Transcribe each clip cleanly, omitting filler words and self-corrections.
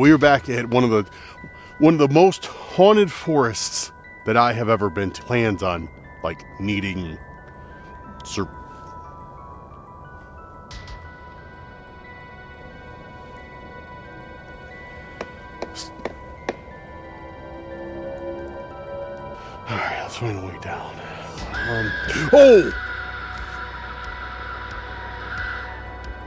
We are back at one of the most haunted forests that I have ever been to. Plans on like needing Alright, let's find a way down. Oh!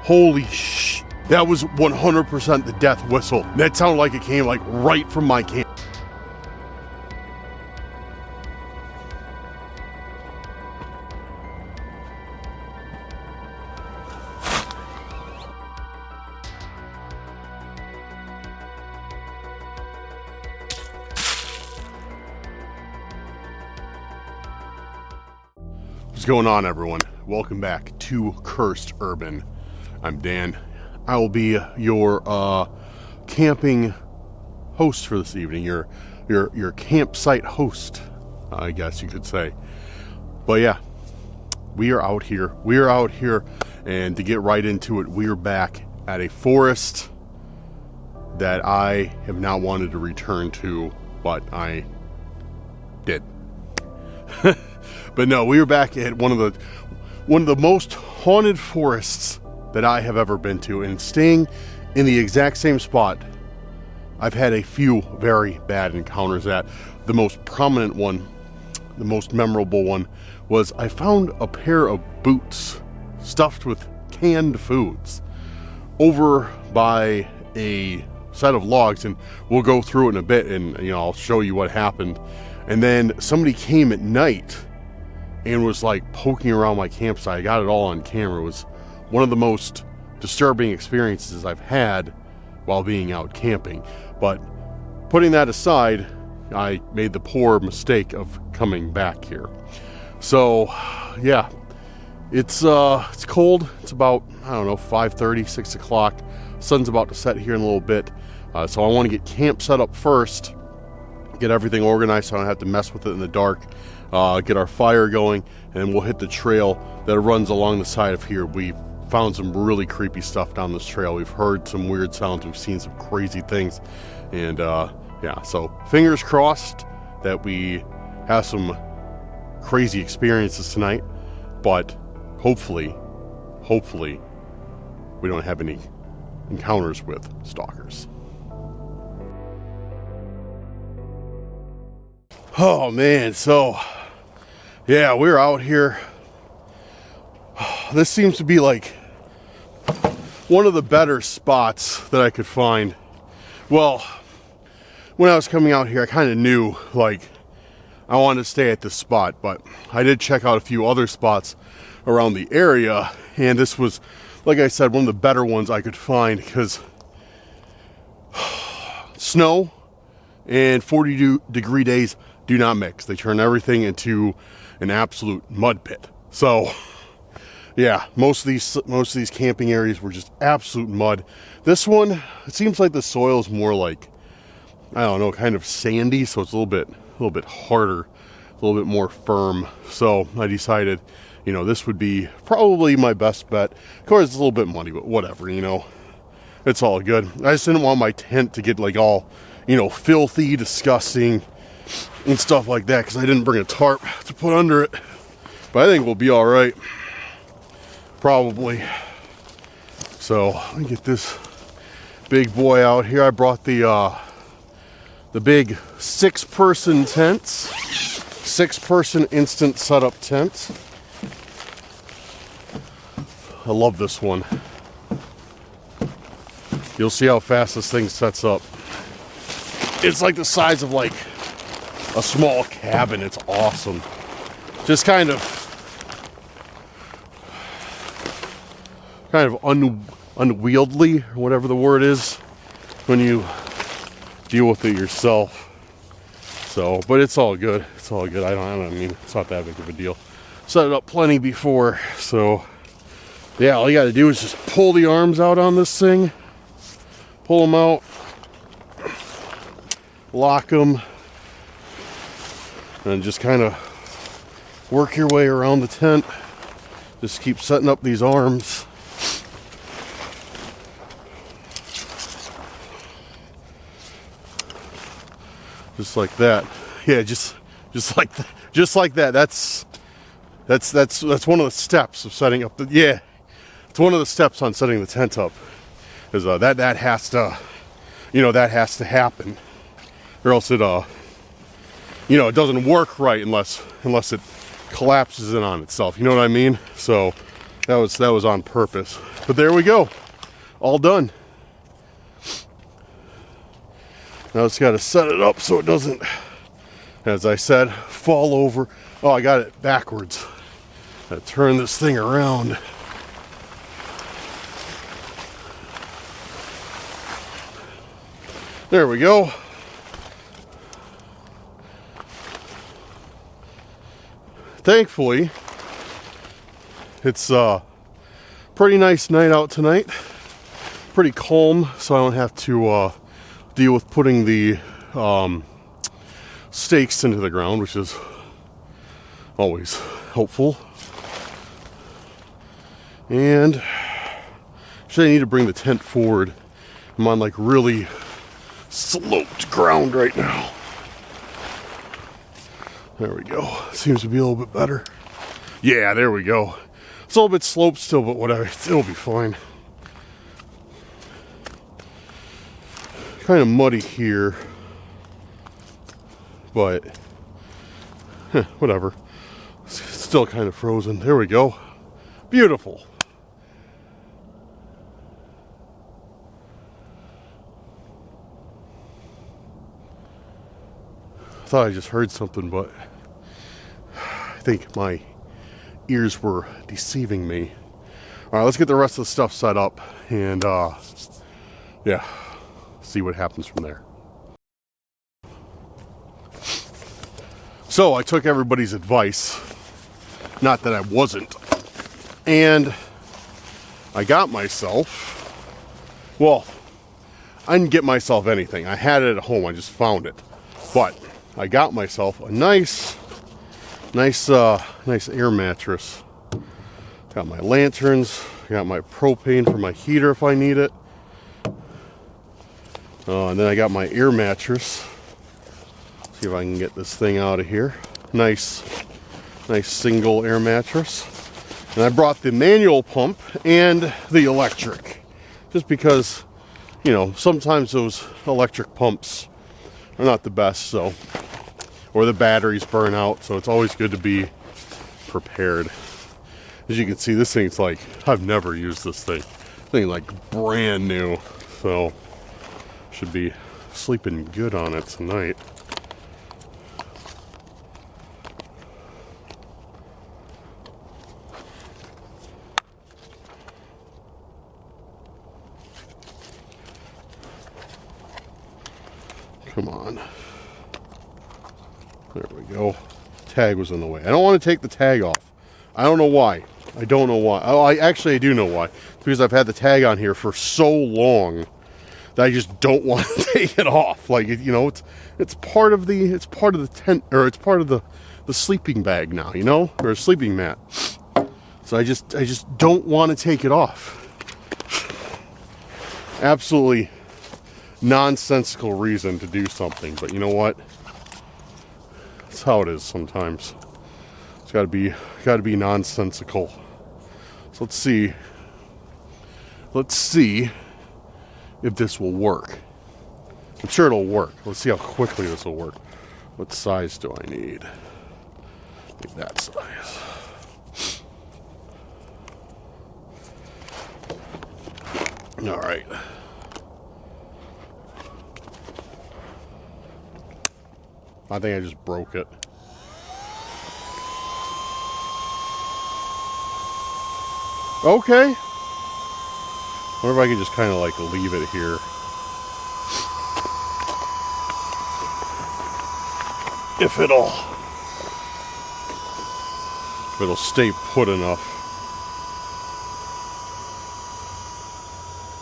Holy sh! That was 100% the death whistle. That sounded like it came like right from my camp. What's going on, everyone? Welcome back to Cursed Urban. I'm Dan. I will be your camping host for this evening. Your campsite host, I guess you could say. But yeah, we are out here. And to get right into it, we are back at a forest that I have not wanted to return to, but I did. But no, we were back at one of the most haunted forests that I have ever been to, and staying in the exact same spot. I've had a few very bad encounters at. The most prominent one, the most memorable one, was I found a pair of boots stuffed with canned foods over by a set of logs, and we'll go through it in a bit, and I'll show you what happened. And then somebody came at night and was like poking around my campsite. I got it all on camera. It was one of the most disturbing experiences I've had while being out camping. But putting that aside, I made the poor mistake of coming back here. So yeah, it's cold. It's about, I don't know, 5:30, 6 o'clock. Sun's about to set here in a little bit. So I want to get camp set up first, get everything organized so I don't have to mess with it in the dark. Get our fire going, and then we'll hit the trail that runs along the side of here. We found some really creepy stuff down this trail. We've heard some weird sounds. We've seen some crazy things. And yeah, so fingers crossed that we have some crazy experiences tonight. But hopefully, we don't have any encounters with stalkers. Oh man, so yeah, we're out here. This seems to be like one of the better spots that I could find. Well, when I was coming out here, I kind of knew like I wanted to stay at this spot, but I did check out a few other spots around the area, and this was, like I said, one of the better ones I could find, because snow and 40-degree days do not mix. They turn everything into an absolute mud pit. So yeah, most of these camping areas were just absolute mud. This one, it seems like the soil is more like, I don't know, kind of sandy, so it's a little bit harder, a little bit more firm. So I decided, this would be probably my best bet. Of course, it's a little bit muddy, but whatever, it's all good. I just didn't want my tent to get like all, filthy, disgusting, and stuff like that, because I didn't bring a tarp to put under it. But I think we'll be all right. Probably. So let me get this big boy out here. I brought the big 6-person tents, 6-person instant setup tents. I love this one. You'll see how fast this thing sets up. It's like the size of like a small cabin. It's awesome. Just kind of unwieldy, or whatever the word is, when you deal with it yourself. So, but it's all good. It's all good. I mean, it's not that big of a deal. Set it up plenty before. So yeah, all you got to do is just pull the arms out on this thing. Pull them out. Lock them. And just kind of work your way around the tent. Just keep setting up these arms. Just like that. Yeah, just like that. That's one of the steps of setting up the, yeah. It's one of the steps on setting the tent up. Is that has to, that has to happen, or else it it doesn't work right unless it collapses in on itself. You know what I mean? So that was on purpose. But there we go, all done. Now it's got to set it up so it doesn't, as I said, fall over. Oh, I got it backwards. Gotta turn this thing around. There we go. Thankfully, it's a pretty nice night out tonight. Pretty calm, so I don't have to deal with putting the stakes into the ground, which is always helpful. And actually, I need to bring the tent forward. I'm on like really sloped ground right now. There we go. Seems to be a little bit better. Yeah, there we go. It's a little bit sloped still, but whatever. It'll be fine. Kind of muddy here, but whatever. It's still kind of frozen. There we go. Beautiful. I thought I just heard something, but I think my ears were deceiving me. All right, let's get the rest of the stuff set up and yeah, see what happens from there. So I took everybody's advice, not that I wasn't, and I got myself, well, I didn't get myself anything. I had it at home, I just found it. But I got myself a nice air mattress. Got my lanterns, got my propane for my heater if I need it. And then I got my air mattress. See if I can get this thing out of here. Nice single air mattress. And I brought the manual pump and the electric. Just because, sometimes those electric pumps are not the best, so, or the batteries burn out, so it's always good to be prepared. As you can see, this thing's like, I've never used this thing. Like brand new, so should be sleeping good on it tonight. Come on. There we go. Tag was in the way. I don't want to take the tag off. I don't know why. I don't know why. Oh, I do know why. It's because I've had the tag on here for so long that I just don't want to take it off. Like, it's part of the tent, or it's part of the sleeping bag now, or a sleeping mat. So I just don't want to take it off. Absolutely nonsensical reason to do something, but you know what? That's how it is sometimes. It's got to be nonsensical. So let's see if this will work. I'm sure it'll work. Let's see how quickly this will work. What size do I need? I need that size. All right. I think I just broke it. Okay. I wonder if I could just kind of like leave it here. If it'll stay put enough.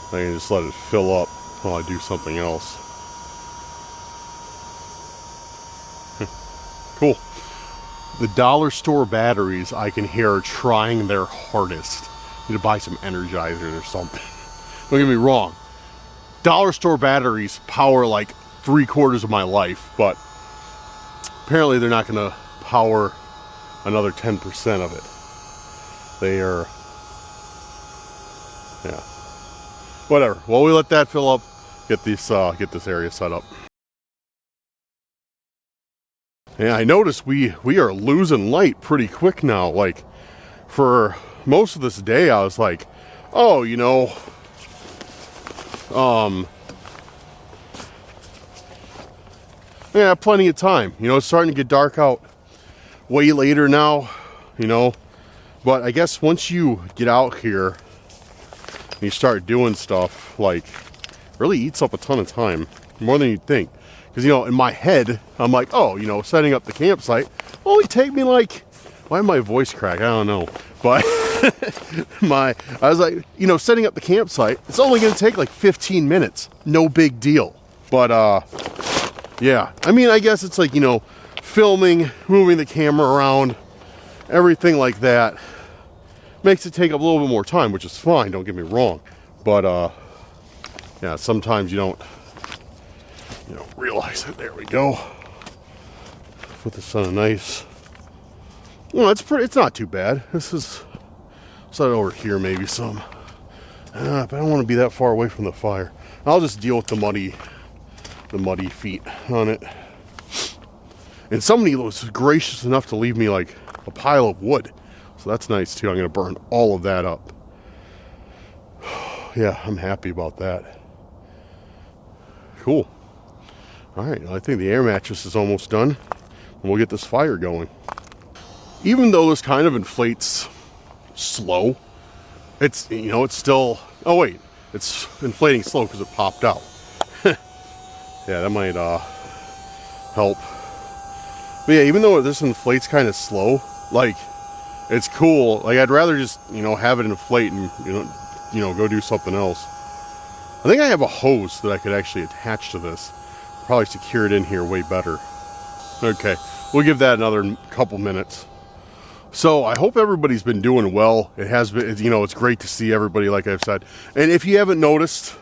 I can just let it fill up while I do something else. Cool. The dollar store batteries I can hear are trying their hardest. Need to buy some Energizers or something. Don't get me wrong. Dollar store batteries power like 3/4 of my life, but apparently they're not going to power another 10% of it. They are, yeah, whatever. Well, we let that fill up, get this area set up. Yeah, I noticed we are losing light pretty quick now. Like, for most of this day, I was like, oh, you know, yeah, plenty of time. You know, it's starting to get dark out way later now, you know. But I guess once you get out here and you start doing stuff, like, really eats up a ton of time, more than you'd think. Because, you know, in my head, I'm like, oh, you know, setting up the campsite will only take me like, why did my voice crack? I don't know. But I was like, you know, setting up the campsite, it's only going to take like 15 minutes. No big deal. But, yeah, I mean, I guess it's like, you know, filming, moving the camera around, everything like that makes it take up a little bit more time, which is fine, don't get me wrong. But, yeah, sometimes you don't realize it. There we go. Put this on a nice, well, it's not too bad. This is, set it over here maybe some. But I don't want to be that far away from the fire. I'll just deal with the muddy feet on it. And somebody was gracious enough to leave me like a pile of wood. So that's nice too. I'm going to burn all of that up. Yeah, I'm happy about that. Cool. All right, I think the air mattress is almost done. And we'll get this fire going. Even though this kind of inflates slow, it's, you know, it's still, oh wait, it's inflating slow because it popped out. Yeah, that might help. But yeah, even though this inflates kind of slow, like, it's cool. Like, I'd rather just, you know, have it inflate and, you know, go do something else. I think I have a hose that I could actually attach to this. Probably secure it in here way better. Okay, we'll give that another couple minutes. So I hope everybody's been doing well. It has been, you know, it's great to see everybody, like I've said. And if you haven't noticed,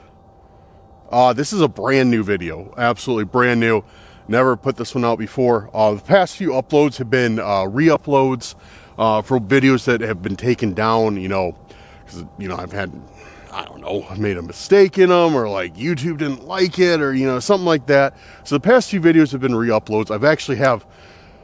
this is a brand new video, absolutely brand new. Never put this one out before. The past few uploads have been re-uploads for videos that have been taken down, you know, because, you know, I've had, I don't know, I made a mistake in them, or like YouTube didn't like it, or, you know, something like that. So the past few videos have been re-uploads. I've actually have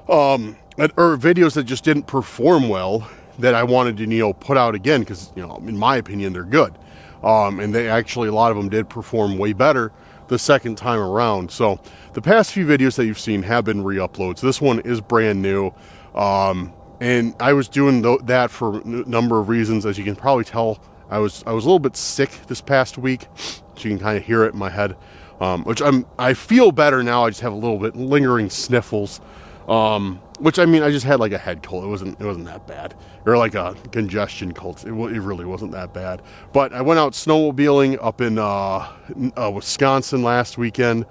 or videos that just didn't perform well that I wanted to, you know, put out again, because, you know, in my opinion, they're good. And they actually, a lot of them did perform way better the second time around. So the past few videos that you've seen have been re-uploads. This one is brand new. And I was doing that for a number of reasons. As you can probably tell, I was a little bit sick this past week. So you can kind of hear it in my head. Which I feel better now. I just have a little bit lingering sniffles. Which, I mean, I just had like a head cold. It wasn't that bad. Or like a congestion cold. It really wasn't that bad. But I went out snowmobiling up in Wisconsin last weekend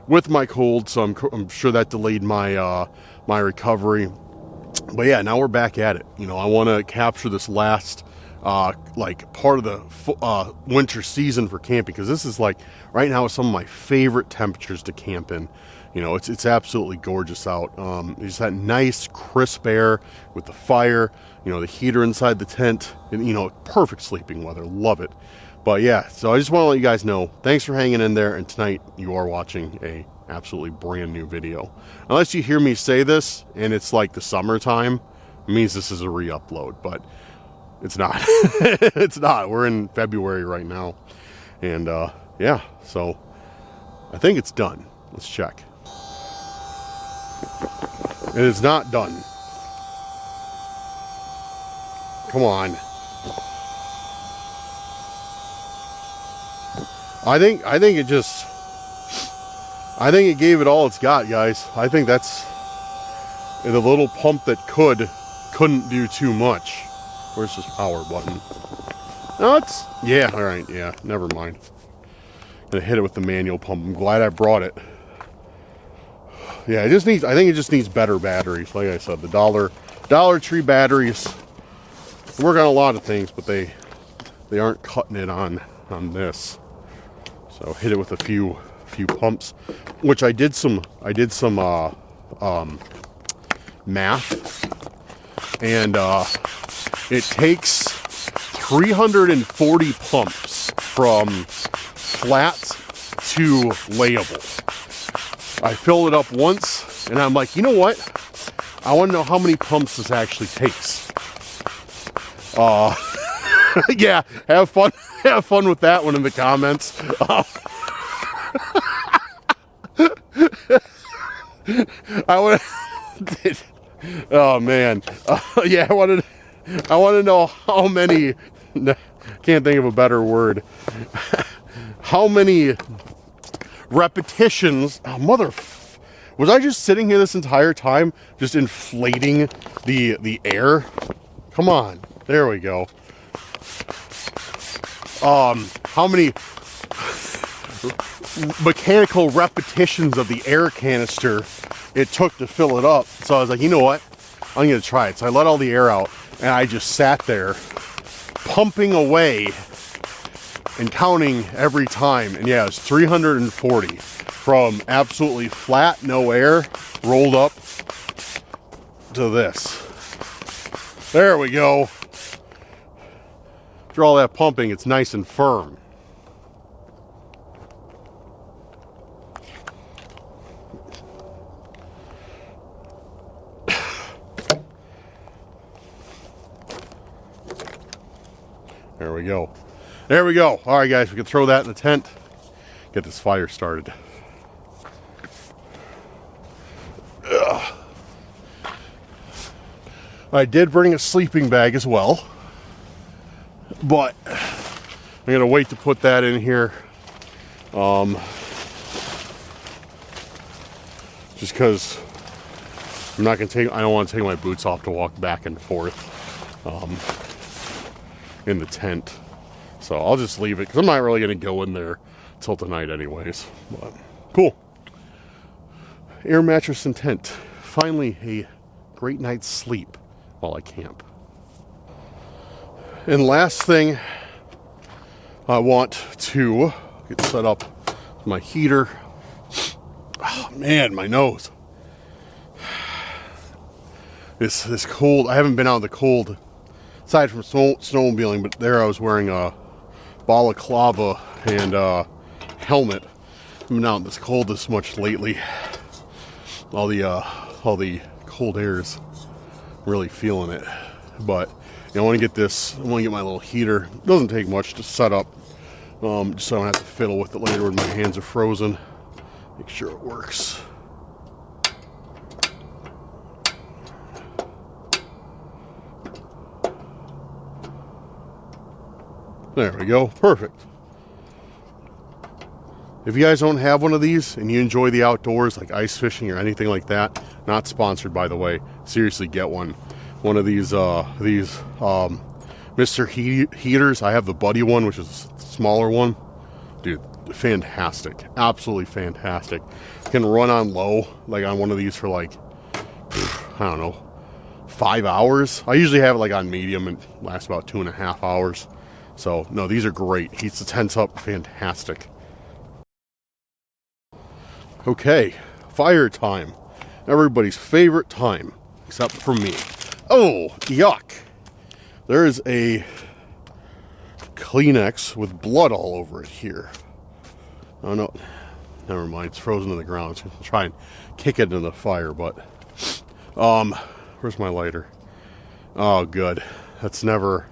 with my cold, so I'm sure that delayed my my recovery. But yeah, now we're back at it. You know, I want to capture this last like part of the winter season for camping, because this is like right now some of my favorite temperatures to camp in. You know, it's absolutely gorgeous out. There's that nice crisp air with the fire, you know, the heater inside the tent, and, you know, perfect sleeping weather. Love it. But yeah, so I just want to let you guys know, thanks for hanging in there, and tonight you are watching a absolutely brand new video. Unless you hear me say this and it's like the summertime, it means this is a re-upload, but it's not. It's not. We're in February right now. And yeah, so I think it's done. Let's check. It is not done. Come on. I think it gave it all it's got, guys. I think that's the little pump that couldn't do too much. Where's this power button? No, it's, yeah, all right, yeah, never mind. Gonna hit it with the manual pump. I'm glad I brought it. Yeah, I think it just needs better batteries. Like I said, the Dollar Tree batteries work on a lot of things, but they aren't cutting it on this. So hit it with a few few pumps, which I did some math, and it takes 340 pumps from flat to layable. I filled it up once, and I'm like, you know what? I want to know how many pumps this actually takes. Yeah, have fun with that one in the comments. I would. Oh man, yeah. I want to know how many. Can't think of a better word. How many repetitions? Oh, was I just sitting here this entire time, just inflating the air? Come on, there we go. How many mechanical repetitions of the air canister it took to fill it up? So I was like, you know what? I'm gonna try it. So I let all the air out, and I just sat there pumping away and counting every time. And yeah, it was 340 from absolutely flat, no air, rolled up to this. There we go. After all that pumping, it's nice and firm. There we go. There we go. All right, guys, we can throw that in the tent. Get this fire started. Ugh. I did bring a sleeping bag as well, but I'm gonna wait to put that in here. Just because I'm not gonna take. I don't want to take my boots off to walk back and forth in the tent. So I'll just leave it because I'm not really gonna go in there till tonight, anyways. But cool. Air mattress and tent. Finally, a great night's sleep while I camp. And last thing, I want to get set up my heater. Oh man, my nose. This cold. I haven't been out in the cold, aside from snowmobiling, but there I was wearing a balaclava and helmet. I've been out in this cold this much lately. All the cold air's really feeling it. But I want to get this. I want to get my little heater. It doesn't take much to set up, just so I don't have to fiddle with it later when my hands are frozen. Make sure it works. There we go. Perfect. If you guys don't have one of these and you enjoy the outdoors, like ice fishing or anything like that, not sponsored by the way, seriously get one. One of these Mr. Heaters. I have the Buddy one, which is a smaller one. Dude, fantastic. Absolutely fantastic. Can run on low, like on one of these for like, I don't know, 5 hours. I usually have it like on medium and lasts about 2.5 hours. So, no, these are great. Heats the tents up fantastic. Okay, fire time. Everybody's favorite time, except for me. Oh, yuck. There is a Kleenex with blood all over it here. Oh, no. Never mind. It's frozen to the ground. So I'll try and kick it into the fire, but... where's my lighter? Oh, good. That's never...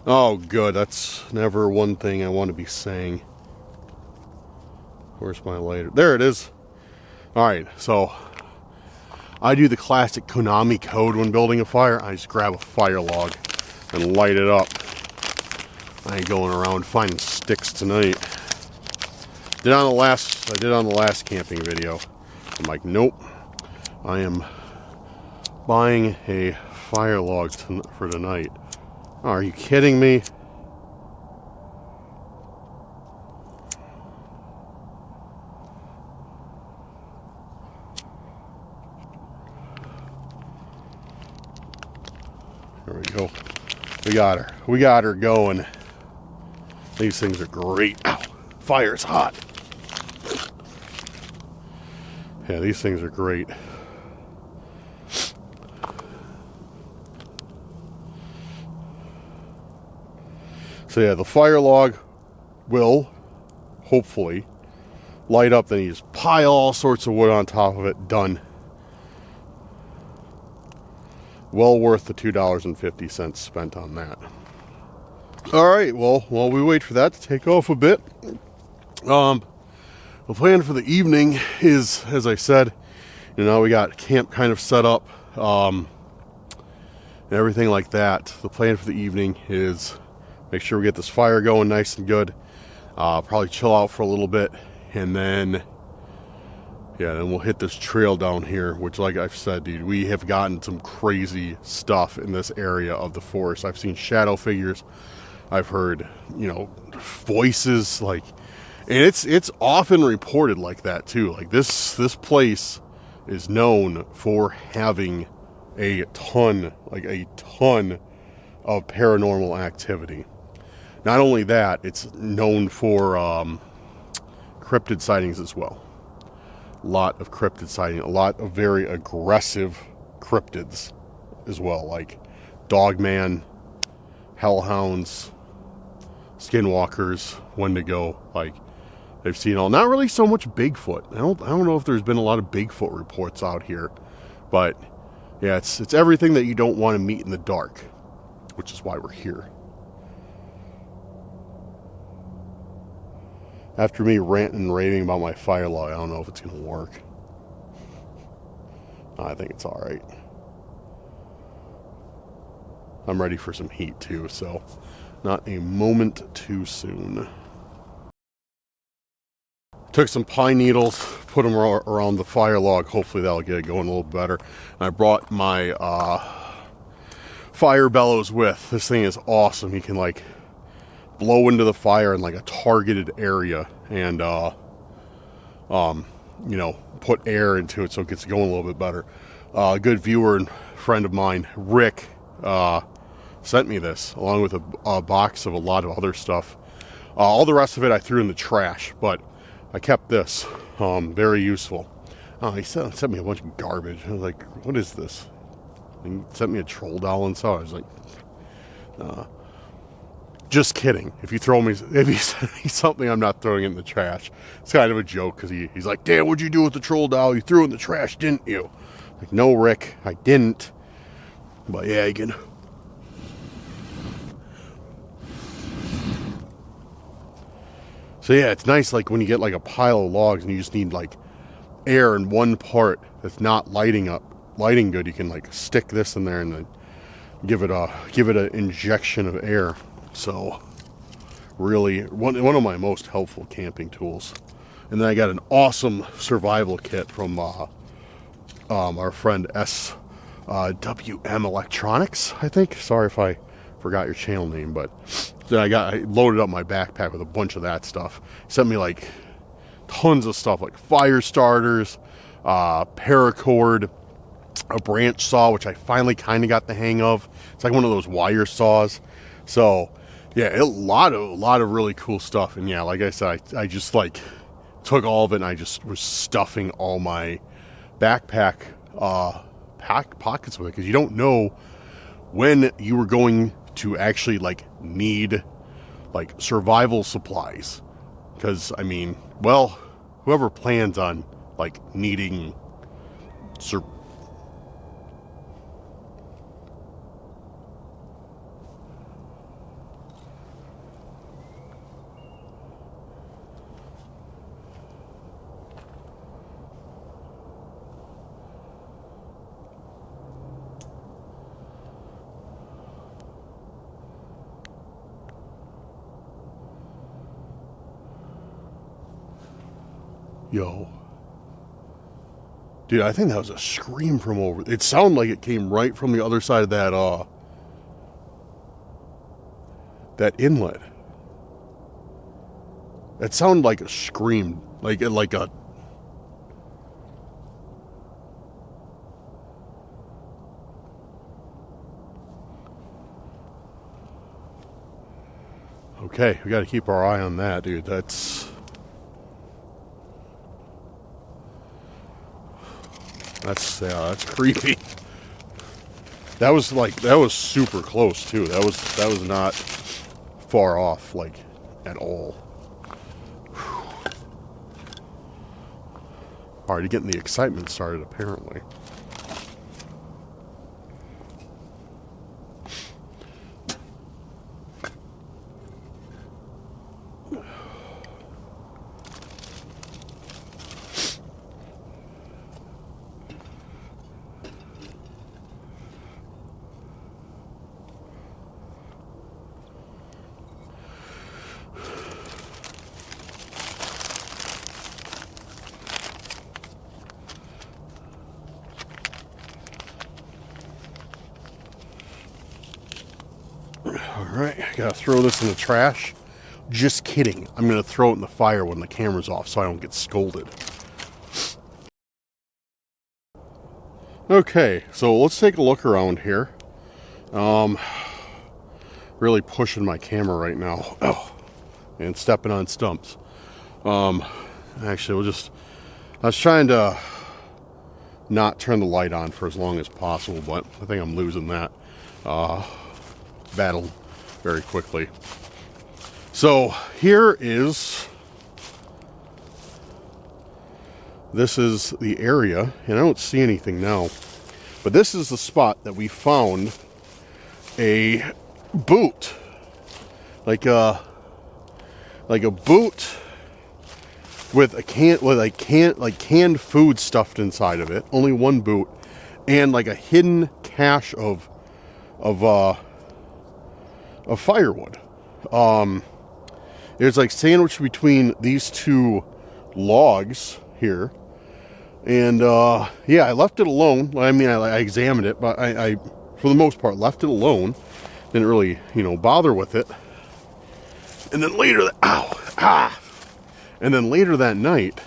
Oh, good. That's never one thing I want to be saying. Where's my lighter? There it is. Alright, so... I do the classic Konami code when building a fire. I just grab a fire log and light it up. I ain't going around finding sticks tonight. I did on the last camping video. I'm like, nope. I am buying a fire log for tonight. Oh, are you kidding me? There we go. We got her. We got her going. These things are great. Ow. Fire's hot. Yeah, these things are great. So yeah, the fire log will hopefully light up, then you just pile all sorts of wood on top of it. Done. Well worth the $2.50 spent on that. All right, well, while we wait for that to take off a bit, the plan for the evening is, as I said, we got camp kind of set up, and everything like that. The plan for the evening is make sure we get this fire going nice and good. Probably chill out for a little bit, and then we'll hit this trail down here, which, like I've said, dude, we have gotten some crazy stuff in this area of the forest. I've seen shadow figures. I've heard, voices, and it's often reported like that too. Like this place is known for having a ton of paranormal activity. Not only that, it's known for cryptid sightings as well. A lot of cryptid sighting, a lot of very aggressive cryptids as well, like Dogman, Hellhounds, Skinwalkers, Wendigo. They've seen all. Not really so much Bigfoot. I don't know if there's been a lot of Bigfoot reports out here, but yeah, it's everything that you don't want to meet in the dark, which is why we're here. After me ranting and raving about my fire log, I don't know if it's going to work. I think it's all right. I'm ready for some heat too, so not a moment too soon. Took some pine needles, put them around the fire log. Hopefully that'll get it going a little better. And I brought my fire bellows with. This thing is awesome. You can blow into the fire in a targeted area and put air into it so it gets going a little bit better. A good viewer and friend of mine, Rick, sent me this along with a box of a lot of other stuff. All the rest of it I threw in the trash, but I kept this. Very useful. He sent me a bunch of garbage. I was like, what is this? And he sent me a troll doll and so I was like, just kidding. If you send me something, I'm not throwing it in the trash. It's kind of a joke because he's like, Dan, what'd you do with the troll doll? You threw it in the trash, didn't you? Like, no, Rick, I didn't. But yeah, you can. So yeah, it's nice when you get a pile of logs and you just need air in one part that's not lighting good. You can stick this in there and then give it an injection of air. So really one of my most helpful camping tools. And then I got an awesome survival kit from our friend SWM Electronics, I think. Sorry if I forgot your channel name, but then I loaded up my backpack with a bunch of that stuff. He sent me tons of stuff, like fire starters, paracord, a branch saw, which I finally kind of got the hang of. It's like one of those wire saws. So yeah, a lot of really cool stuff. And yeah, like I said, I just took all of it and I just was stuffing all my backpack pockets with it, because you don't know when you were going to actually need survival supplies. Because whoever plans on needing Yo. Dude, I think that was a scream from over. It sounded like it came right from the other side of that inlet. It sounded like a scream. Like a... Okay, we got to keep our eye on that, dude. That's... That's creepy. That was super close too. That was not far off, like, at all. Already getting the excitement started, apparently. Alright, I gotta throw this in the trash. Just kidding. I'm gonna throw it in the fire when the camera's off so I don't get scolded. Okay, so let's take a look around here. Really pushing my camera right now. Oh, and stepping on stumps. Actually, I was trying to not turn the light on for as long as possible, but I think I'm losing that battle very quickly. So here is, this is the area, and I don't see anything now, but this is the spot that we found a boot, like a boot with canned food stuffed inside of it. Only one boot, and like a hidden cache of firewood. It's like sandwiched between these two logs here, and yeah, I left it alone. I mean, I examined it, but I for the most part left it alone. Didn't really, bother with it. And then later, and then later that night,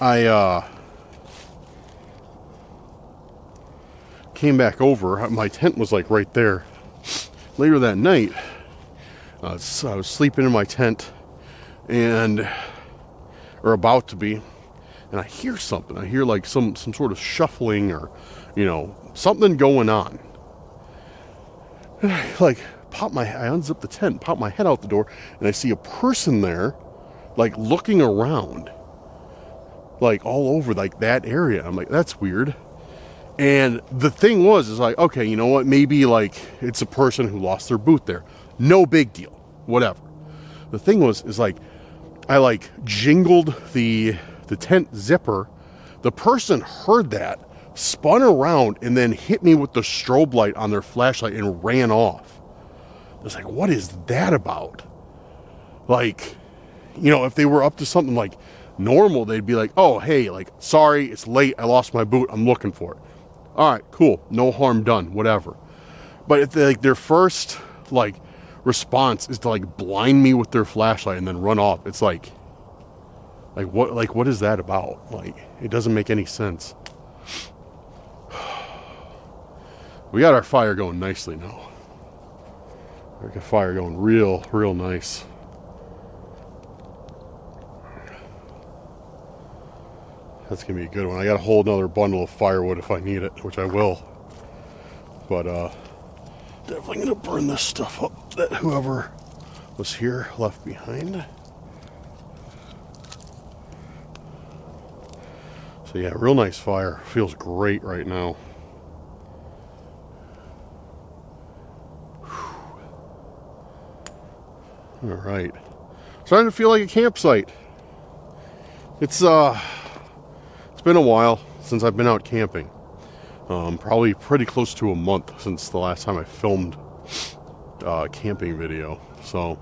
I came back over. My tent was like right there. Later that night, I was sleeping in my tent, or about to be, and I hear something. I hear like some sort of shuffling, or something going on. And I I unzip the tent, pop my head out the door, and I see a person there, like looking around, like all over like that area. I'm like, that's weird. And the thing is like, okay, you know what? Maybe like it's a person who lost their boot there. No big deal. Whatever. The thing is like, I like jingled the tent zipper. The person heard that, spun around, and then hit me with the strobe light on their flashlight and ran off. I was like, what is that about? Like, if they were up to something like normal, they'd be like, oh, hey, like, sorry, it's late. I lost my boot. I'm looking for it. All right, cool. No harm done. Whatever. But if they, like, their first like response is to like blind me with their flashlight and then run off, it's like what is that about? Like, it doesn't make any sense. We got our fire going nicely now. We got fire going real nice. That's gonna be a good one. I got a whole another bundle of firewood if I need it, which I will. But definitely gonna burn this stuff up that whoever was here left behind. So yeah, real nice fire. Feels great right now. All right, starting to feel like a campsite. It's been a while since I've been out camping. Probably pretty close to a month since the last time I filmed a camping video. So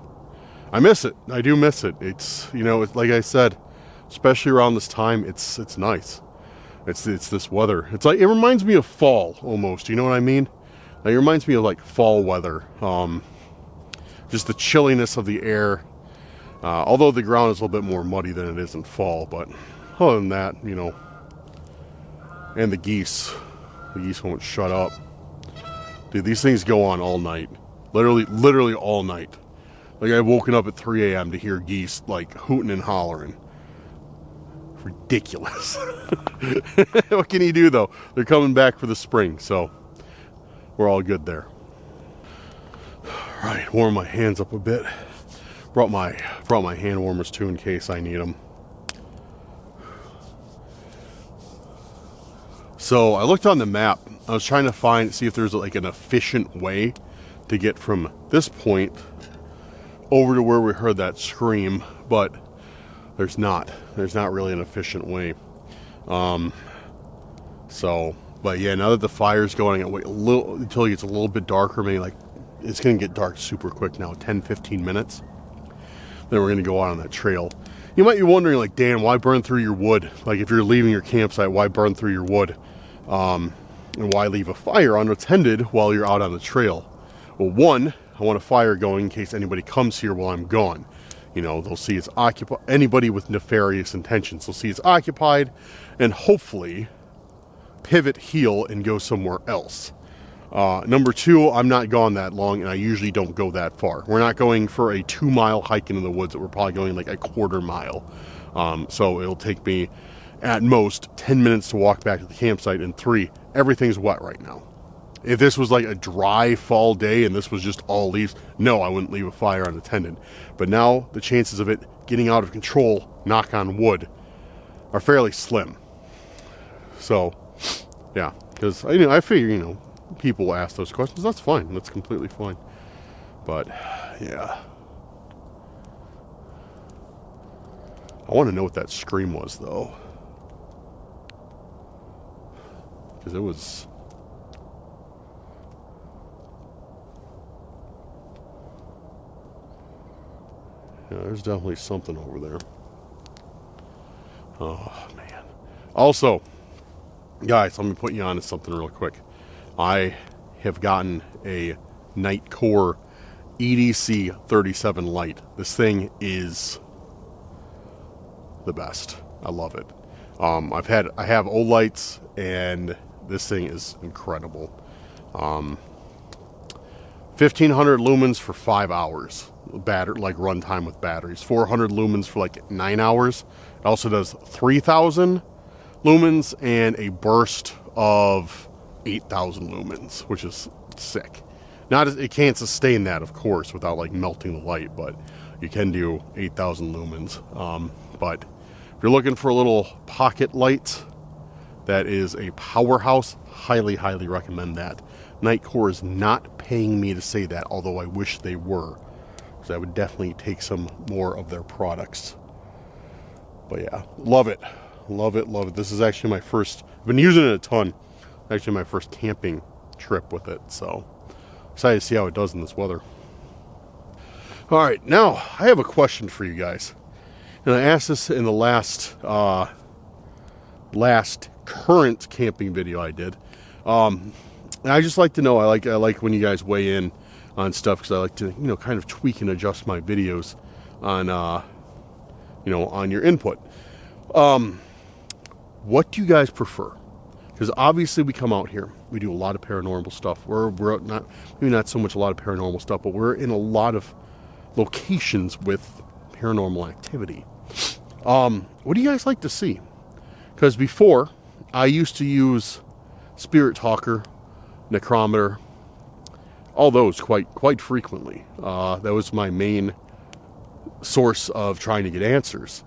I miss it. I do miss it. It's, it's like I said, especially around this time, it's nice. It's this weather. It's like, it reminds me of fall almost. You know what I mean? Like, it reminds me of like fall weather. Just the chilliness of the air. Although the ground is a little bit more muddy than it is in fall, but other than that, and the geese won't shut up. Dude, these things go on all night. Literally all night. Like, I've woken up at 3 a.m. to hear geese like hooting and hollering ridiculous. What can you do though? They're coming back for the spring, so we're all good there. All right, warm my hands up a bit. Brought my hand warmers too in case I need them. So I looked on the map. I was trying to see if there's like an efficient way to get from this point over to where we heard that scream, but there's not. There's not really an efficient way. But yeah, now that the fire's going, I wait a little until it gets a little bit darker. Maybe like it's gonna get dark super quick now, 10-15 minutes. Then we're gonna go out on that trail. You might be wondering, like, Dan, why burn through your wood? Like, if you're leaving your campsite, why burn through your wood? And why leave a fire unattended while you're out on the trail? Well, one, I want a fire going in case anybody comes here while I'm gone. You know, they'll see it's occupied. Anybody with nefarious intentions, they'll see it's occupied, and hopefully pivot, heal, and go somewhere else. Number two, I'm not gone that long, and I usually don't go that far. We're not going for a 2-mile hike into the woods. We're probably going like a 1/4 mile. So it'll take me at most 10 minutes to walk back to the campsite, and 3, everything's wet right now. If this was like a dry fall day and this was just all leaves, no, I wouldn't leave a fire unattended. But now the chances of it getting out of control, knock on wood, are fairly slim. So, yeah, because I figure, people ask those questions. That's fine. That's completely fine. But, yeah. I want to know what that scream was, though. Because it was... Yeah, there's definitely something over there. Oh, man. Also, guys, let me put you on to something real quick. I have gotten a Nightcore EDC 37 light. This thing is the best. I love it. I have old lights, and this thing is incredible. 1,500 lumens for 5 hours. Run time with batteries. 400 lumens for like 9 hours. It also does 3,000 lumens and a burst of 8,000 lumens, which is sick. It can't sustain that, of course, without like melting the light, but you can do 8,000 lumens. But if you're looking for a little pocket light that is a powerhouse, highly, highly recommend that. Nightcore is not paying me to say that, although I wish they were, because I would definitely take some more of their products. But yeah, love it. Love it, love it. This is actually my first, I've been using it a ton. Actually my first camping trip with it, so excited to see how it does in this weather. All right, now I have a question for you guys. And I asked this in the last current camping video I did. And I just like to know, I like when you guys weigh in on stuff, because I like to, kind of tweak and adjust my videos on, on your input. What do you guys prefer? Because obviously we come out here, we do a lot of paranormal stuff. We're not, maybe not so much a lot of paranormal stuff, but we're in a lot of locations with paranormal activity. What do you guys like to see? Because before, I used to use Spirit Talker, Necrometer, all those quite frequently. That was my main source of trying to get answers.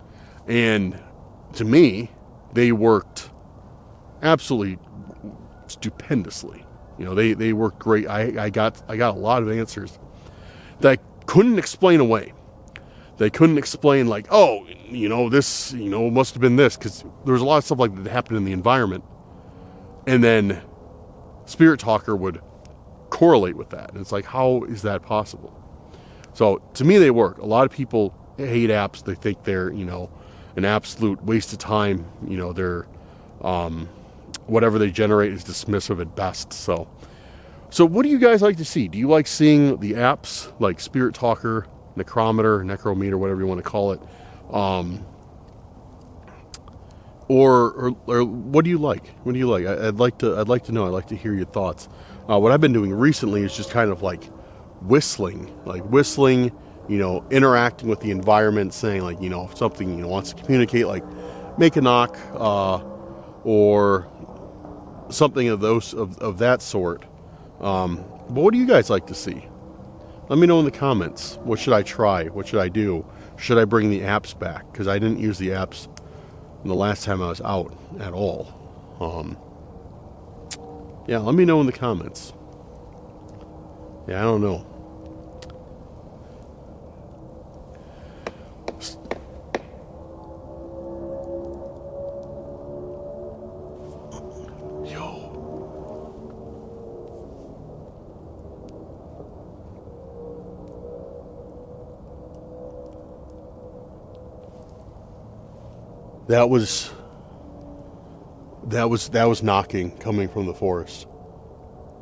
And to me, they worked absolutely stupendously. They worked great. I got a lot of answers that I couldn't explain away. They couldn't explain like, this, must have been this, because there was a lot of stuff like that happened in the environment. And then Spirit Talker would correlate with that. And it's like, how is that possible? So to me, they work. A lot of people hate apps. They think they're, an absolute waste of time. They're, whatever they generate is dismissive at best. So what do you guys like to see? Do you like seeing the apps like Spirit Talker, Necrometer, Necrometer, whatever you want to call it? Or what do you like? What do you like? I'd like to know. I'd like to hear your thoughts. What I've been doing recently is just kind of like whistling, interacting with the environment, saying like, if something, wants to communicate, like make a knock or something of those of that sort. But what do you guys like to see? Let me know in the comments. What should I try? What should I do? Should I bring the apps back? Because I didn't use the apps the last time I was out at all. Yeah, let me know in the comments. Yeah, I don't know. That was knocking coming from the forest.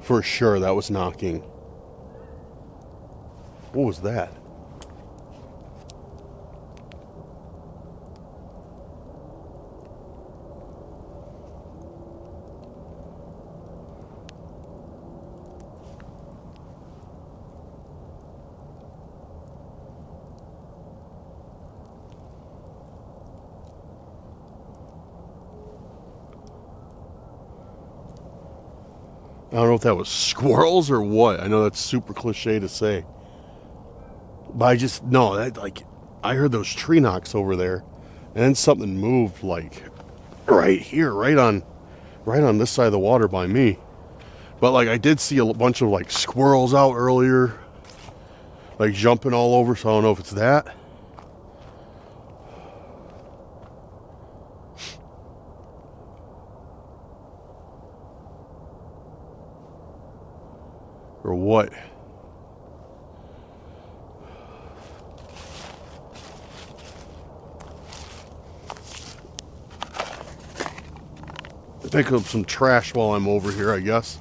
For sure, that was knocking. What was that? I don't know if that was squirrels or what. I know that's super cliche to say. But I just, no, I heard those tree knocks over there. And then something moved, like, right here, right on this side of the water by me. But, like, I did see a bunch of, like, squirrels out earlier. Like, jumping all over, so I don't know if it's that. Or what? Pick up some trash while I'm over here, I guess.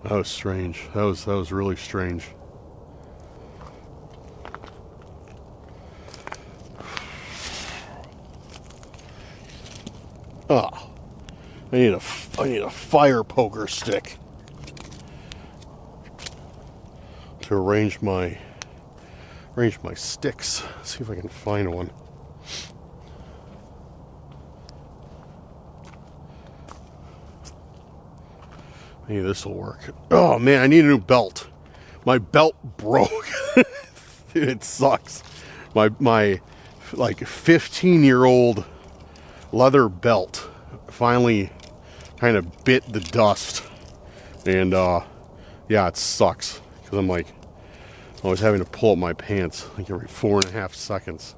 That was strange. That was really strange. Oh, I need a fire poker stick to arrange my sticks. See if I can find one. Maybe this will work. Oh man, I need a new belt. My belt broke. Dude, it sucks. My like 15-year-old leather belt finally kind of bit the dust. And yeah, it sucks. Because I'm like always having to pull up my pants like every 4.5 seconds.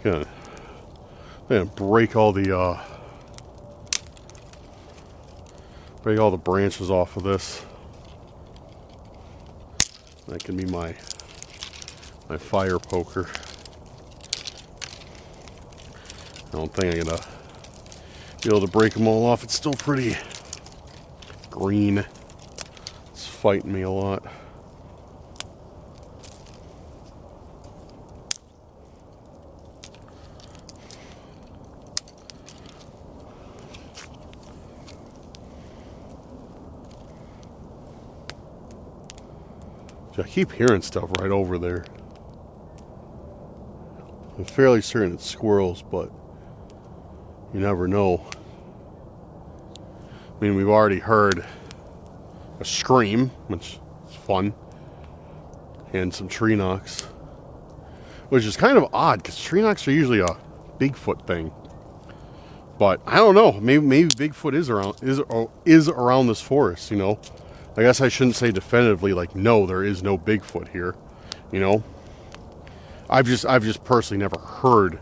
I'm gonna break all the branches off of this. That can be my fire poker. I don't think I'm gonna be able to break them all off. It's still pretty green. It's fighting me a lot. I keep hearing stuff right over there. I'm fairly certain it's squirrels, but you never know. I mean, we've already heard a scream, which is fun, and some tree knocks, which is kind of odd because tree knocks are usually a Bigfoot thing. But I don't know. Maybe Bigfoot is around this forest. You know. I guess I shouldn't say definitively, like, no, there is no Bigfoot here, you know. I've just personally never heard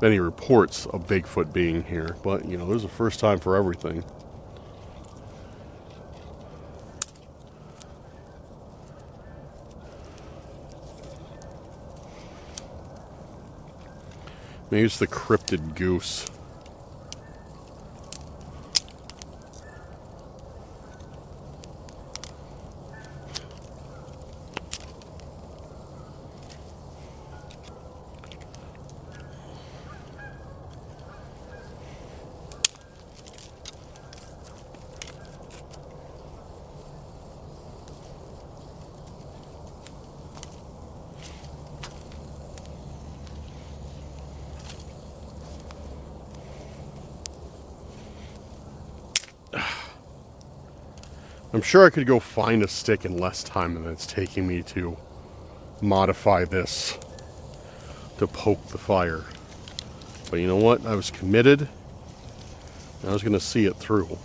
any reports of Bigfoot being here, but you know, there's a first time for everything. Maybe it's the cryptid goose. I'm sure I could go find a stick in less time than it's taking me to modify this to poke the fire. But you know what? I was committed. I was going to see it through.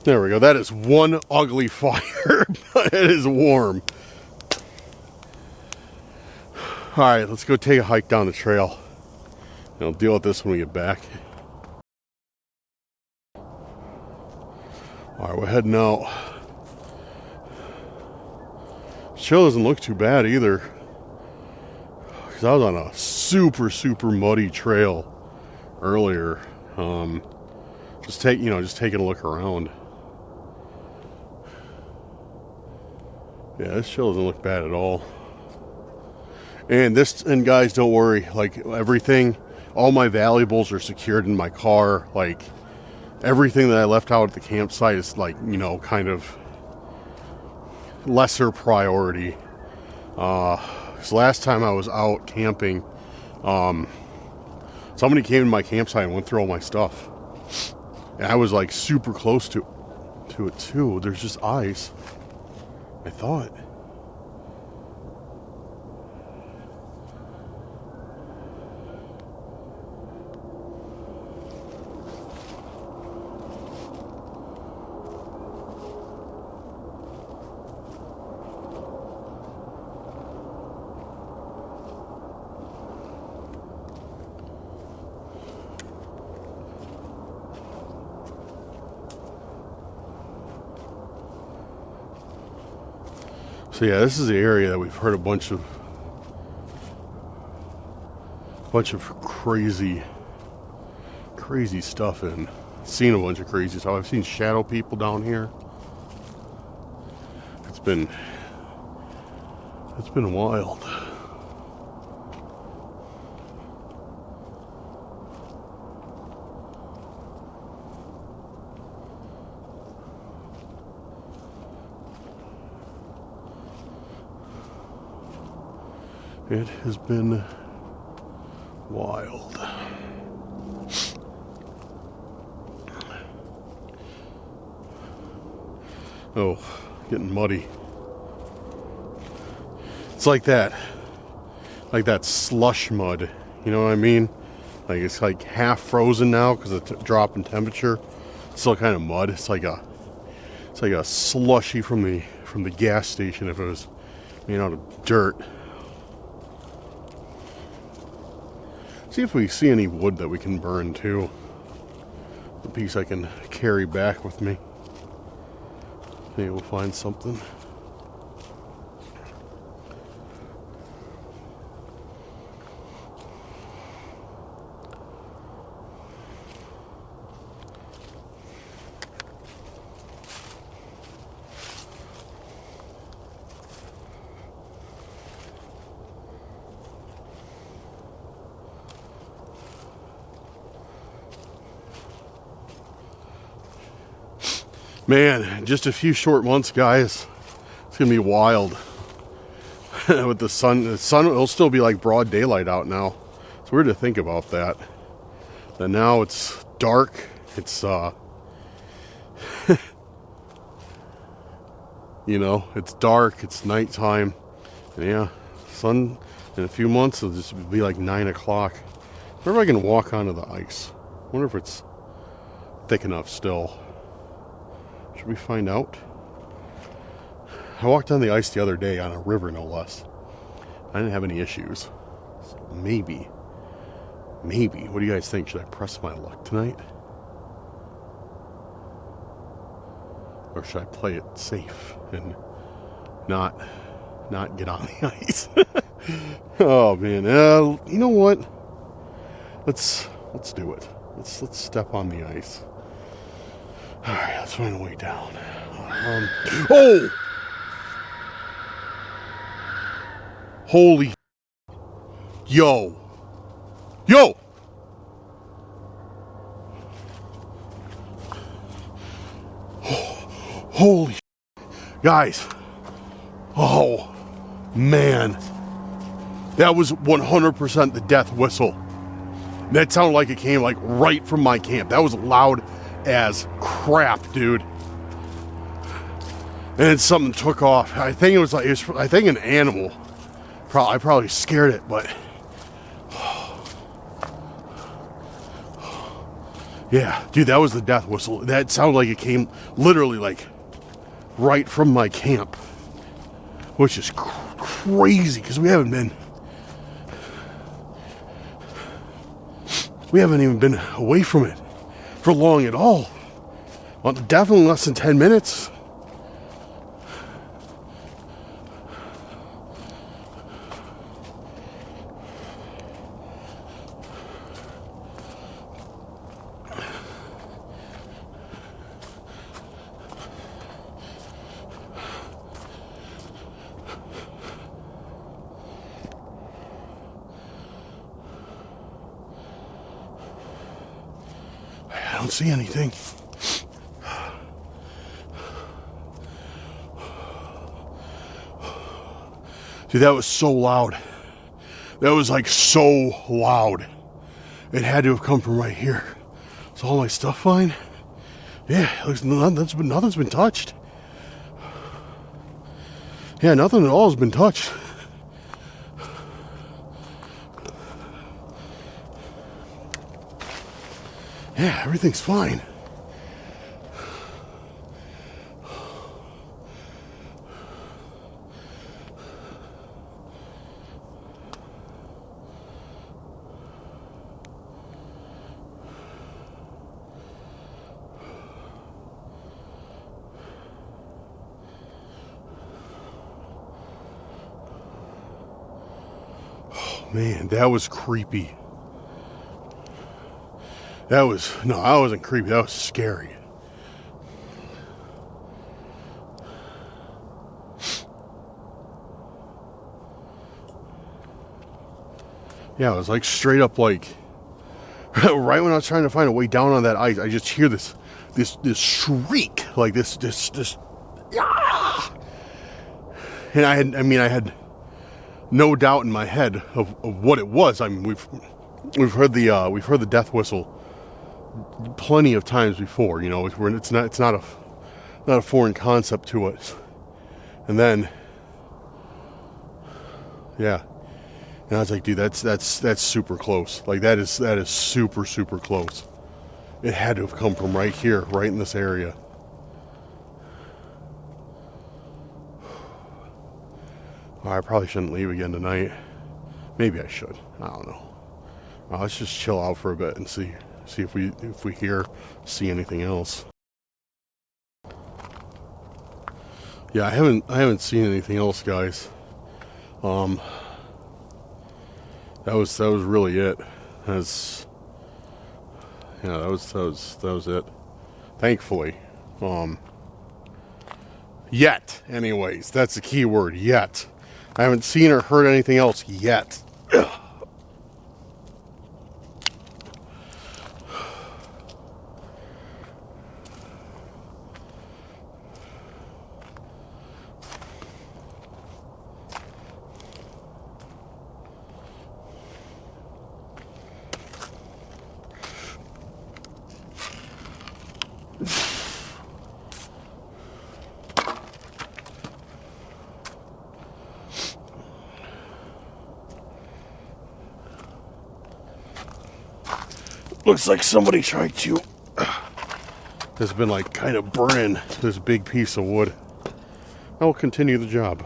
There we go. That is one ugly fire, but it is warm. All right, let's go take a hike down the trail. And I'll deal with this when we get back. All right, we're heading out. Trail doesn't look too bad either, because I was on a super muddy trail earlier. Just taking a look around. Yeah, this trail doesn't look bad at all. And guys, don't worry. Like, everything, all my valuables are secured in my car. Like, everything that I left out at the campsite is, like, kind of lesser priority. 'Cause last time I was out camping, somebody came to my campsite and went through all my stuff. And I was, like, super close to it too. There's just ice, I thought. So yeah, this is the area that we've heard a bunch of crazy stuff in. Seen a bunch of crazy stuff. I've seen shadow people down here. It's been wild. It has been wild. Oh, getting muddy. It's like that slush mud. You know what I mean? Like, it's like half frozen now because of the drop in temperature. It's still kind of mud. It's like a slushy from the gas station if it was made out of dirt. See if we see any wood that we can burn too. A piece I can carry back with me. Maybe we'll find something. Man, just a few short months, guys. It's gonna be wild. With the sun will still be like broad daylight out now. It's weird to think about that. That now it's dark. It's it's dark. It's nighttime. And yeah, sun in a few months it'll just be like 9 o'clock. I wonder if I can walk onto the ice. I wonder if it's thick enough still. Should we find out? I walked on the ice the other day on a river, no less. I didn't have any issues. So maybe. What do you guys think? Should I press my luck tonight? Or should I play it safe and not get on the ice? Oh man, you know what? Let's do it. Let's step on the ice. Alright, let's find a way down. Oh! Holy. Yo. Yo! Holy. Guys. Oh, man. That was 100% the death whistle. That sounded like it came like right from my camp. That was loud as crap, dude. And then something took off. I think it was like, I think an animal. I probably scared it, but yeah, dude, that was the death whistle. That sounded like it came literally like right from my camp, which is crazy because we haven't even been away from it for long at all. Well, definitely less than 10 minutes. I don't see anything. Dude, that was so loud. That was like so loud. It had to have come from right here. Is all my stuff fine? Yeah, nothing's been touched. Yeah, nothing at all has been touched. Yeah, everything's fine. Oh, man, that was creepy. That wasn't creepy, that was scary. Yeah, it was like straight up like, right when I was trying to find a way down on that ice, I just hear this shriek, like this, yeah! And I had no doubt in my head of what it was. I mean, we've heard the death whistle plenty of times before, you know. It's not a foreign concept to us. And then, yeah, and I was like, dude, that's super close. Like that is super close. It had to have come from right here, right in this area. Oh, I probably shouldn't leave again tonight. Maybe I should. I don't know. Let's just chill out for a bit and see if we see anything else. Yeah, I haven't seen anything else, guys. That was really it. That was it. Thankfully. Yet, anyways, that's the key word, yet. I haven't seen or heard anything else yet. Looks like somebody tried to has been like kind of burning this big piece of wood. I will continue the job.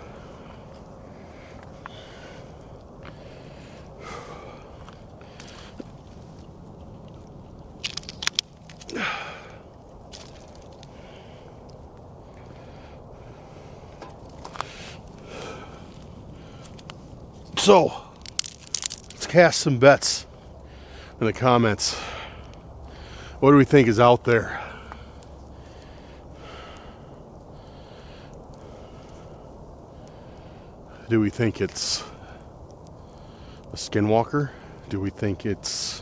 So, let's cast some bets in the comments. What do we think is out there? Do we think it's a skinwalker? Do we think it's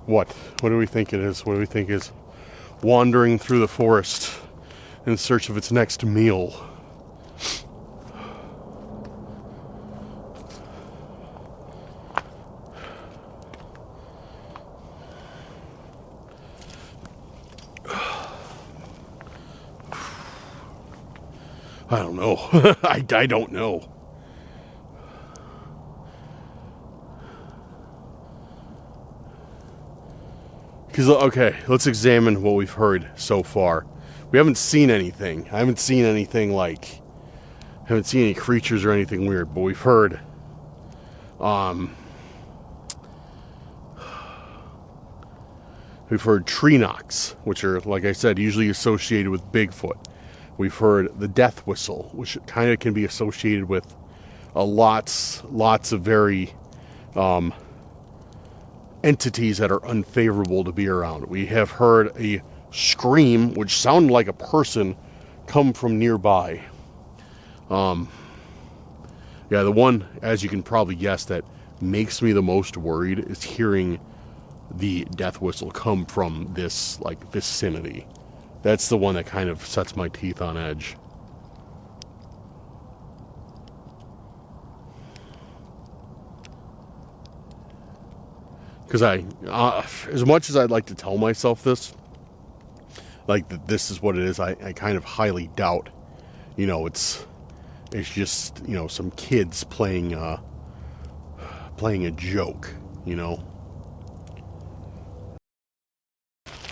what? What do we think it is? What do we think is wandering through the forest in search of its next meal? I don't know. I don't know. Because, okay, let's examine what we've heard so far. We haven't seen anything. I haven't seen anything like... I haven't seen any creatures or anything weird, but we've heard... We've heard tree knocks, which are, like I said, usually associated with Bigfoot. We've heard the death whistle, which kind of can be associated with lots of very entities that are unfavorable to be around. We have heard a scream, which sounded like a person, come from nearby. Yeah, the one, as you can probably guess, that makes me the most worried is hearing the death whistle come from this, like, vicinity. That's the one that kind of sets my teeth on edge. Because as much as I'd like to tell myself this, like that this is what it is, I kind of highly doubt, you know, it's just, you know, some kids playing a joke, you know.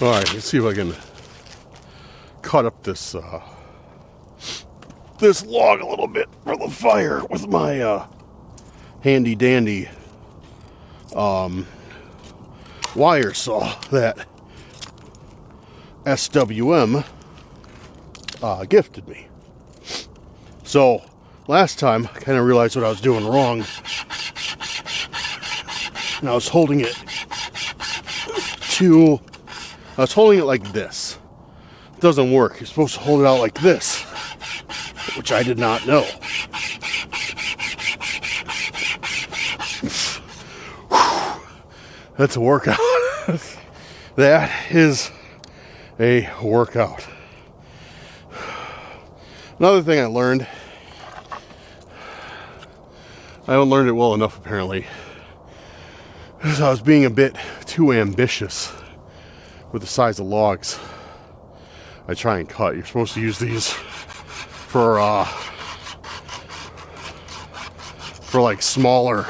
All right, let's see if I can cut up this this log a little bit for the fire with my handy dandy wire saw that SWM gifted me. So last time I kind of realized what I was doing wrong, and I was holding it like this. It doesn't work. You're supposed to hold it out like this, which I did not know. That's a workout. That is a workout. Another thing I learned, I haven't learned it well enough apparently, is I was being a bit too ambitious with the size of logs I try and cut. You're supposed to use these for like smaller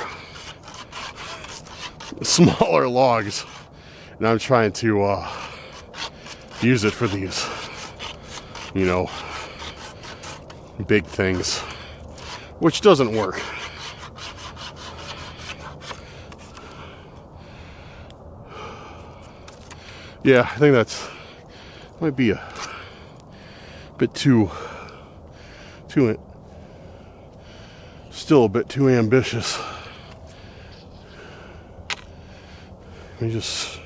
logs, and I'm trying to use it for these, you know, big things, which doesn't work. Yeah, I think might be a bit too still a bit too ambitious. Let me just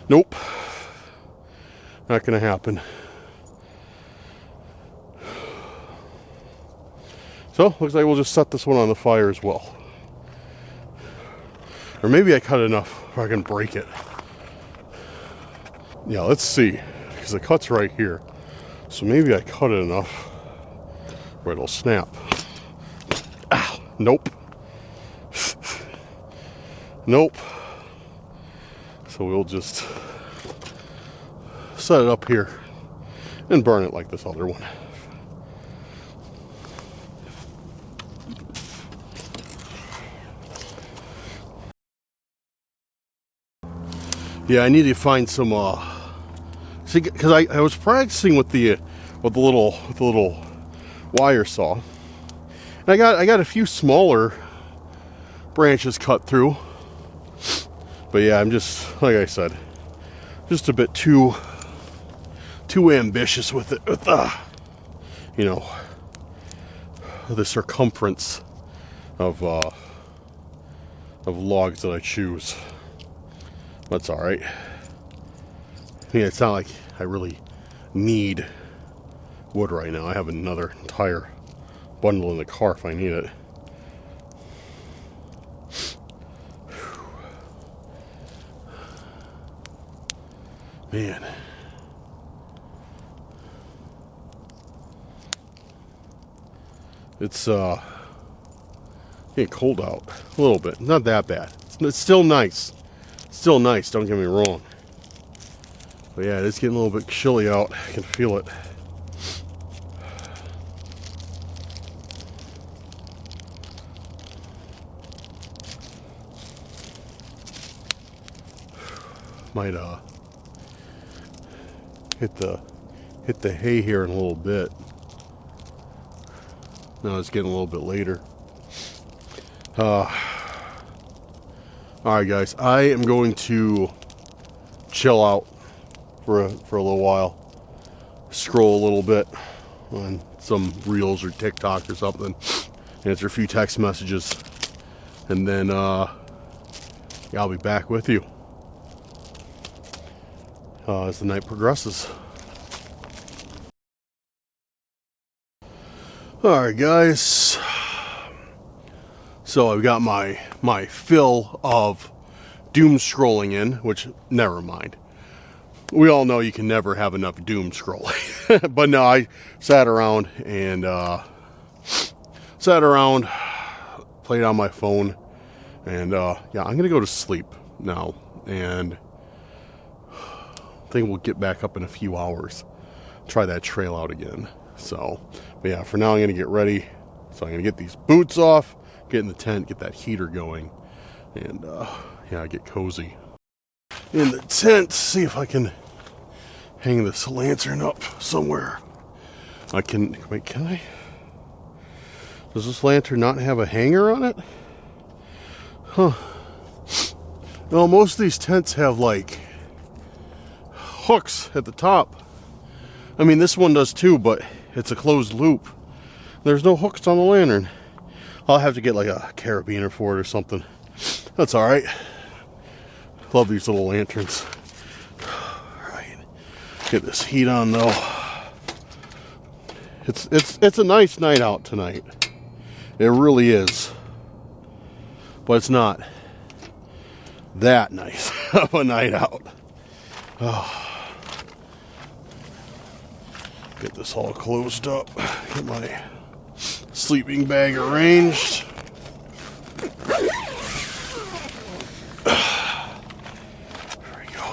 nope, not gonna happen. So, looks like we'll just set this one on the fire as well. Or maybe I cut enough where I can break it. Yeah, let's see. Because the cut's right here. So maybe I cut it enough where it'll snap. Ow, nope. Nope. So we'll just set it up here and burn it like this other one. Yeah, I need to find some see, because I was practicing with the little wire saw, and I got a few smaller branches cut through, but yeah, I'm just, like I said, just a bit too ambitious with it, with you know, the circumference of logs that I choose. That's all right. mean, it's not like I really need wood right now. I have another entire bundle in the car if I need it. Man. It's getting cold out a little bit. Not that bad. It's still nice. Still nice, don't get me wrong. But yeah, it's getting a little bit chilly out. I can feel it. Might hit the hay here in a little bit. Now it's getting a little bit later. Alright guys, I am going to chill out for a little while. Scroll a little bit on some reels or TikTok or something. Answer a few text messages. And then yeah, I'll be back with you as the night progresses. Alright guys, so I've got my fill of doom scrolling in, which, never mind. We all know you can never have enough doom scrolling. But no, I sat around, played on my phone, and yeah, I'm gonna go to sleep now, and I think we'll get back up in a few hours. Try that trail out again. So, but yeah, for now I'm going to get ready. So I'm going to get these boots off, get in the tent, get that heater going, and yeah, get cozy in the tent. See if I can hang this lantern up somewhere. Wait, can I? Does this lantern not have a hanger on it? Huh. No, most of these tents have like hooks at the top. I mean, this one does too, but it's a closed loop. There's no hooks on the lantern. I'll have to get like a carabiner for it or something. That's all right. Love these little lanterns. All right, get this heat on though. It's a nice night out tonight. It really is, but it's not that nice of a night out. Oh. Get this all closed up. Get my sleeping bag arranged. There we go.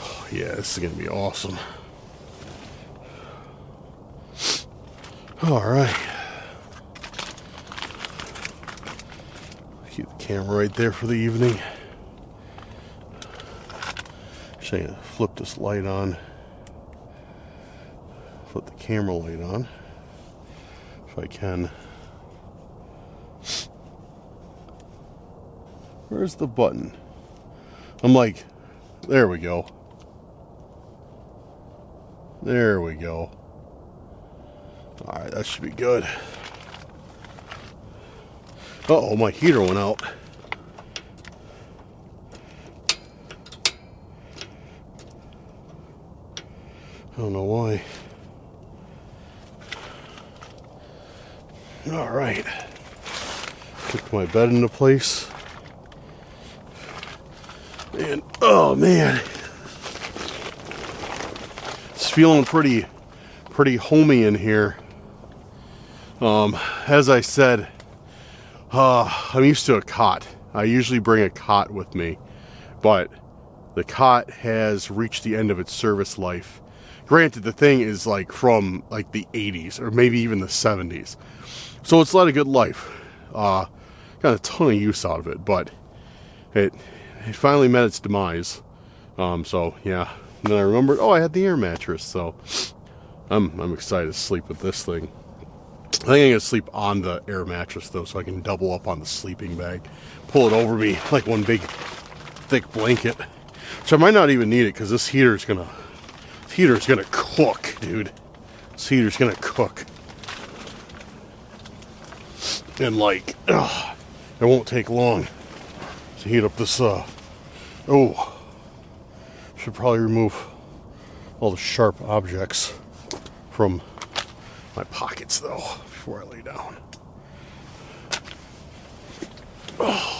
Oh, yeah, this is going to be awesome. All right. Keep the camera right there for the evening. Actually, I'm gonna flip this light on. Flip the camera light on, if I can. Where's the button? I'm like, there we go. There we go. Alright, that should be good. Uh-oh, my heater went out. I don't know why. All right. Kick my bed into place. And oh man, it's feeling pretty homey in here. As I said, I'm used to a cot. I usually bring a cot with me, but the cot has reached the end of its service life. Granted, the thing is like from like the 80s or maybe even the 70s. So it's led a good life. Got a ton of use out of it, but it finally met its demise. So yeah. And then I remembered, oh, I had the air mattress, so I'm excited to sleep with this thing. I think I'm gonna sleep on the air mattress though, so I can double up on the sleeping bag. Pull it over me like one big thick blanket. Which I might not even need it because this heater's gonna cook, dude. This heater's gonna cook. And like, it won't take long. This to heat up this, oh, should probably remove all the sharp objects from my pockets, though, before I lay down. Oh.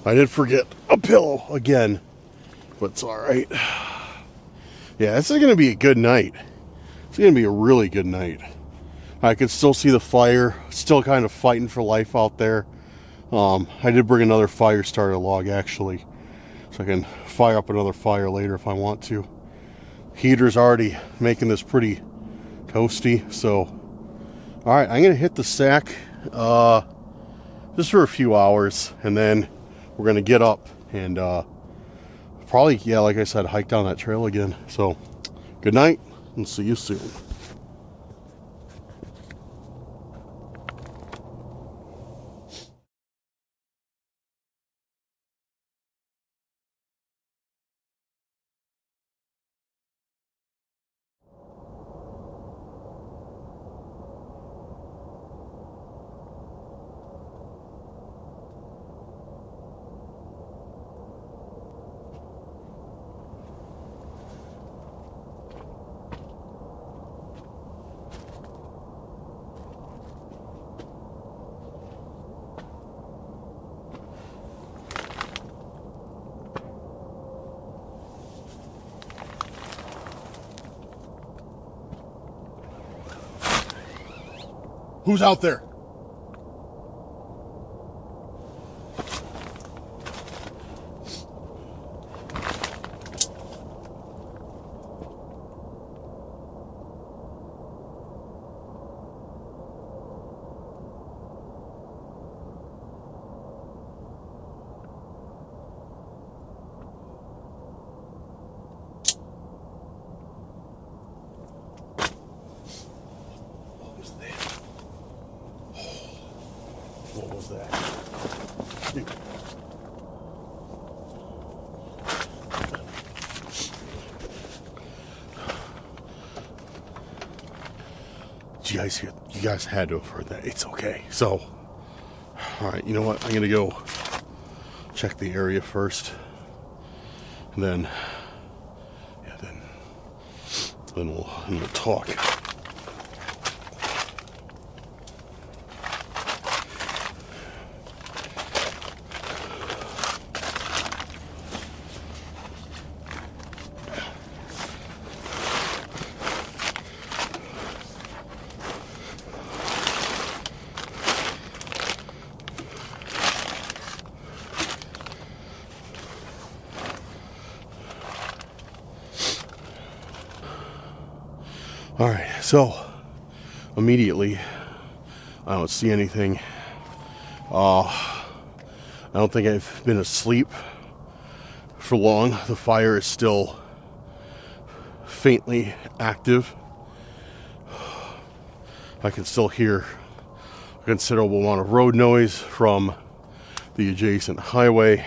I did forget a pillow again, but it's all right. Yeah, this is going to be a good night. It's going to be a really good night. I can still see the fire, still kind of fighting for life out there. I did bring another fire starter log, actually, so I can fire up another fire later if I want to. Heater's already making this pretty toasty, so all right, I'm going to hit the sack just for a few hours, and then we're going to get up and probably, yeah, like I said, hike down that trail again. So, good night, and see you soon. Who's out there? What was that? You guys hear? You guys had to have heard that. It's okay. So, all right. You know what? I'm gonna go check the area first, and then, yeah, then we'll talk. All right, so immediately I don't see anything. I don't think I've been asleep for long. The fire is still faintly active. I can still hear a considerable amount of road noise from the adjacent highway.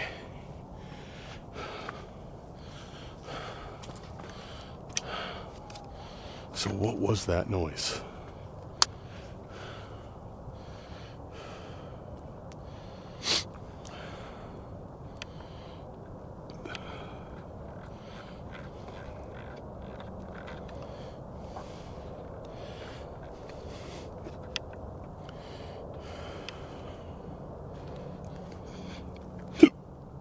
So what was that noise?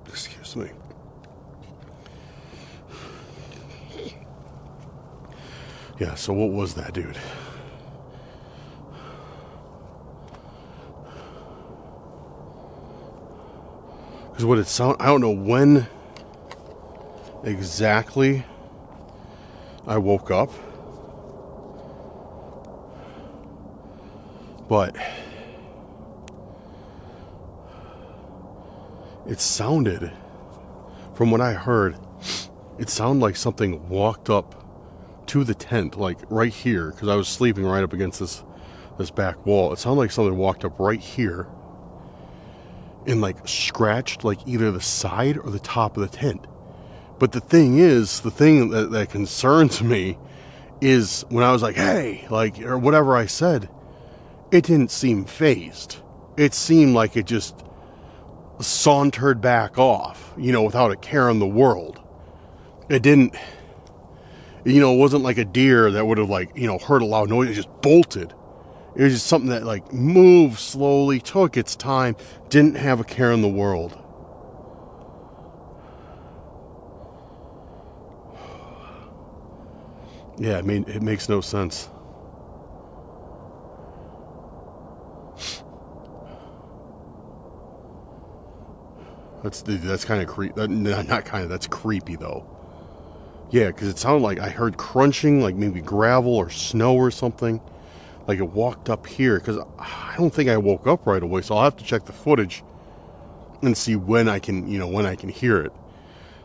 Excuse me. Yeah, so what was that, dude? Because what it sound, I don't know when exactly I woke up, but it sounded, from what I heard, it sounded like something walked up to the tent, like right here, because I was sleeping right up against this back wall. It sounded like something walked up right here and like scratched like either the side or the top of the tent. But the thing is, the thing that concerns me is when I was like, hey, like, or whatever I said, it didn't seem phased. It seemed like it just sauntered back off, you know, without a care in the world. It didn't, you know, it wasn't like a deer that would have, like, you know, heard a loud noise. It just bolted. It was just something that, like, moved slowly, took its time, didn't have a care in the world. Yeah, I mean, it makes no sense. That's kind of creepy. Not kind of, that's creepy, though. Yeah, because it sounded like I heard crunching, like maybe gravel or snow or something. Like it walked up here, because I don't think I woke up right away, so I'll have to check the footage and see when I can, you know, when I can hear it.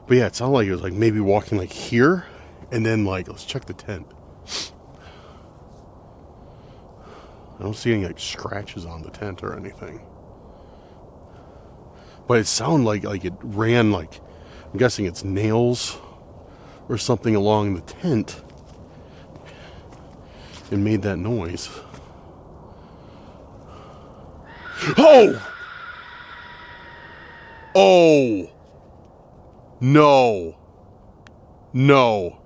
But yeah, it sounded like it was like maybe walking like here, and then like, let's check the tent. I don't see any like scratches on the tent or anything. But it sounded like it ran, like, I'm guessing it's nails or something along the tent and made that noise. Oh! Oh! No. No.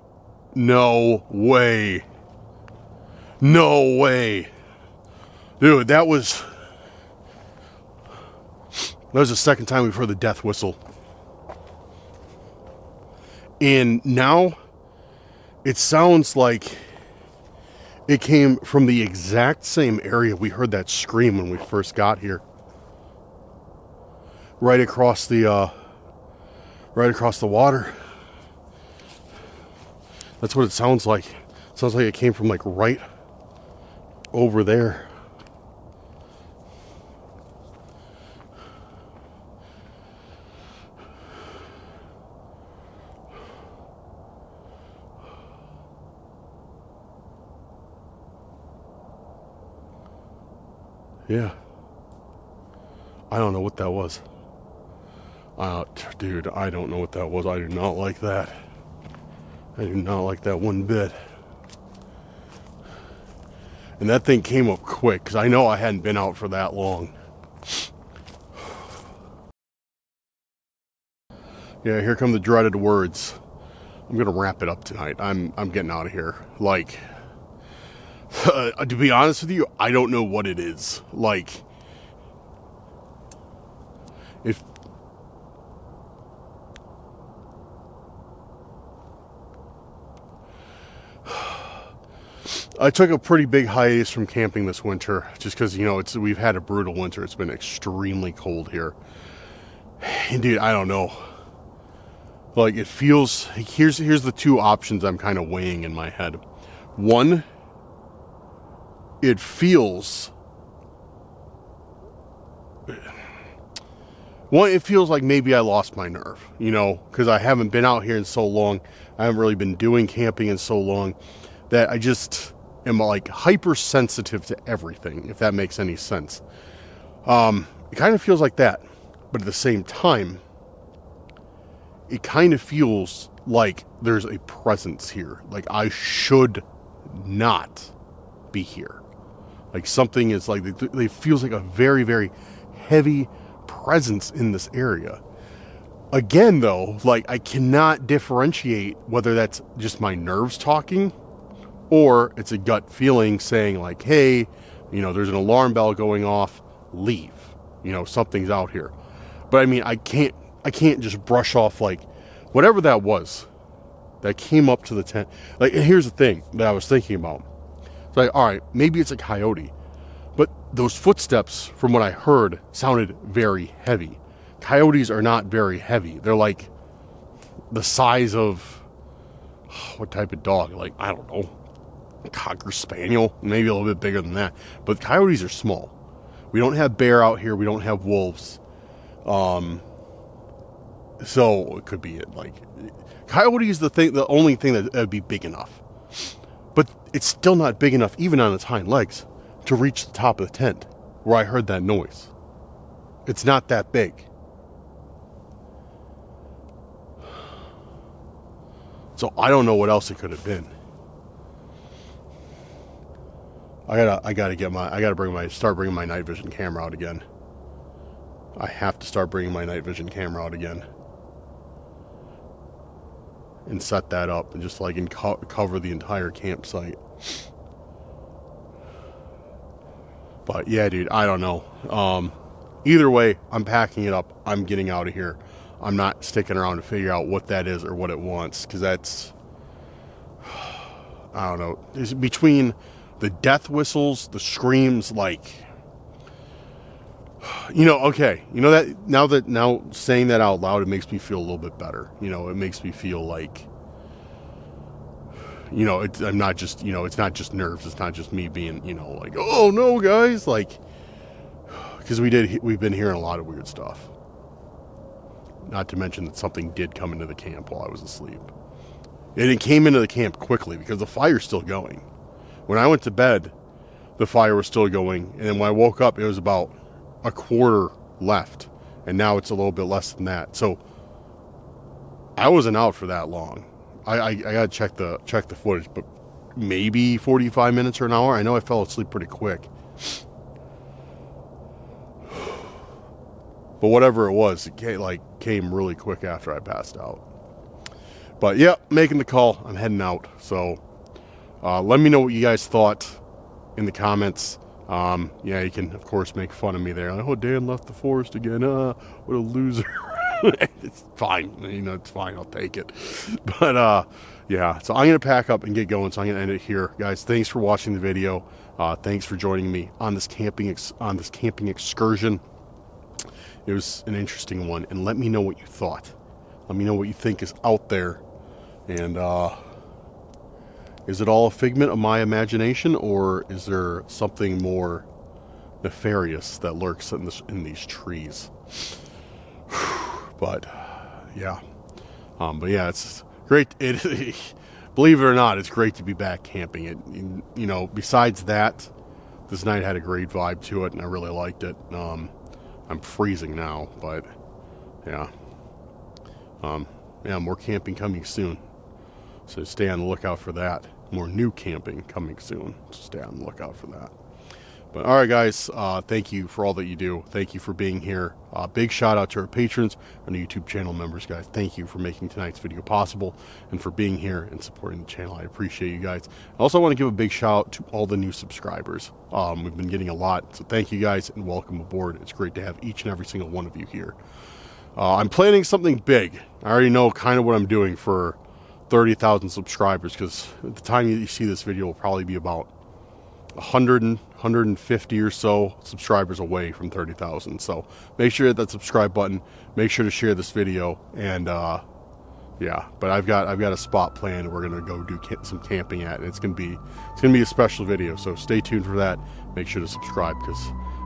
No way. No way. Dude, that was the second time we've heard the death whistle. And now it sounds like it came from the exact same area we heard that scream when we first got here. Right across the water. That's what it sounds like. It sounds like it came from like right over there. Yeah. I don't know what that was. Dude, I don't know what that was. I do not like that. I do not like that one bit. And that thing came up quick, because I know I hadn't been out for that long. Yeah, here come the dreaded words. I'm going to wrap it up tonight. I'm getting out of here. Like, to be honest with you, I don't know what it is. Like, if I took a pretty big hiatus from camping this winter, just because, you know, we've had a brutal winter. It's been extremely cold here. And dude, I don't know. Like, it feels, here's the two options I'm kind of weighing in my head. One, it feels like maybe I lost my nerve, you know, because I haven't been out here in so long. I haven't really been doing camping in so long that I just am like hypersensitive to everything, if that makes any sense. It kind of feels like that, but at the same time, it kind of feels like there's a presence here. Like I should not be here. Like something is like, it feels like a very, very heavy presence in this area. Again, though, like I cannot differentiate whether that's just my nerves talking or it's a gut feeling saying like, hey, you know, there's an alarm bell going off, leave. You know, something's out here. But I mean, I can't just brush off like whatever that was that came up to the tent. Like, and here's the thing that I was thinking about. It's like, all right, maybe it's a coyote, but those footsteps from what I heard sounded very heavy. Coyotes are not very heavy. They're like the size of what type of dog? Like, I don't know, a Cocker Spaniel, maybe a little bit bigger than that. But coyotes are small. We don't have bear out here. We don't have wolves. So it could be it. Like, coyote is the only thing that would be big enough. But it's still not big enough, even on its hind legs, to reach the top of the tent where I heard that noise. It's not that big. So I don't know what else it could have been. I gotta start bringing my night vision camera out again. I have to start bringing my night vision camera out again. And set that up and just like cover the entire campsite. But yeah, dude, I don't know. Either way, I'm packing it up. I'm getting out of here. I'm not sticking around to figure out what that is or what it wants, because that's, I don't know. It's between the death whistles, the screams, like, you know, okay, you know, that now saying that out loud, it makes me feel a little bit better. You know, it makes me feel like, you know, I'm not just, you know, it's not just nerves. It's not just me being, you know, like, oh no, guys, like, because we've been hearing a lot of weird stuff. Not to mention that something did come into the camp while I was asleep. And it came into the camp quickly because the fire's still going. When I went to bed, the fire was still going. And then when I woke up, it was about a quarter left. And now it's a little bit less than that. So I wasn't out for that long. I gotta check the footage, but maybe 45 minutes or an hour. I know I fell asleep pretty quick. But whatever it was, it came really quick after I passed out. But yeah, making the call. I'm heading out. So let me know what you guys thought in the comments. Yeah, you can, of course, make fun of me there. Like, oh, Dan left the forest again. What a loser. It's fine. You know, it's fine. I'll take it. But yeah, so I'm going to pack up and get going. So I'm going to end it here. Guys, thanks for watching the video. Thanks for joining me on this camping excursion. It was an interesting one, and let me know what you thought. Let me know what you think is out there, and is it all a figment of my imagination, or is there something more nefarious that lurks in these trees? But yeah, it's great. Believe it or not, it's great to be back camping. You know, besides that, this night had a great vibe to it, and I really liked it. I'm freezing now, but yeah. Yeah, more camping coming soon. So stay on the lookout for that. More new camping coming soon. So stay on the lookout for that. But all right, guys, thank you for all that you do. Thank you for being here. Big shout out to our patrons and the YouTube channel members, guys. Thank you for making tonight's video possible and for being here and supporting the channel. I appreciate you guys. I also want to give a big shout out to all the new subscribers. We've been getting a lot, so thank you guys and welcome aboard. It's great to have each and every single one of you here. I'm planning something big. I already know kind of what I'm doing for 30,000 subscribers, because at the time you see this video will probably be about 150 or so subscribers away from 30,000. So make sure to hit that subscribe button. Make sure to share this video, and yeah. But I've got a spot planned we're gonna go do some camping at, and it's gonna be a special video. So stay tuned for that. Make sure to subscribe, because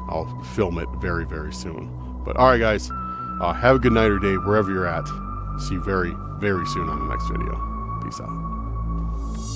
I'll film it very, very soon. But all right, guys, have a good night or day wherever you're at. See you very, very soon on the next video. Peace out.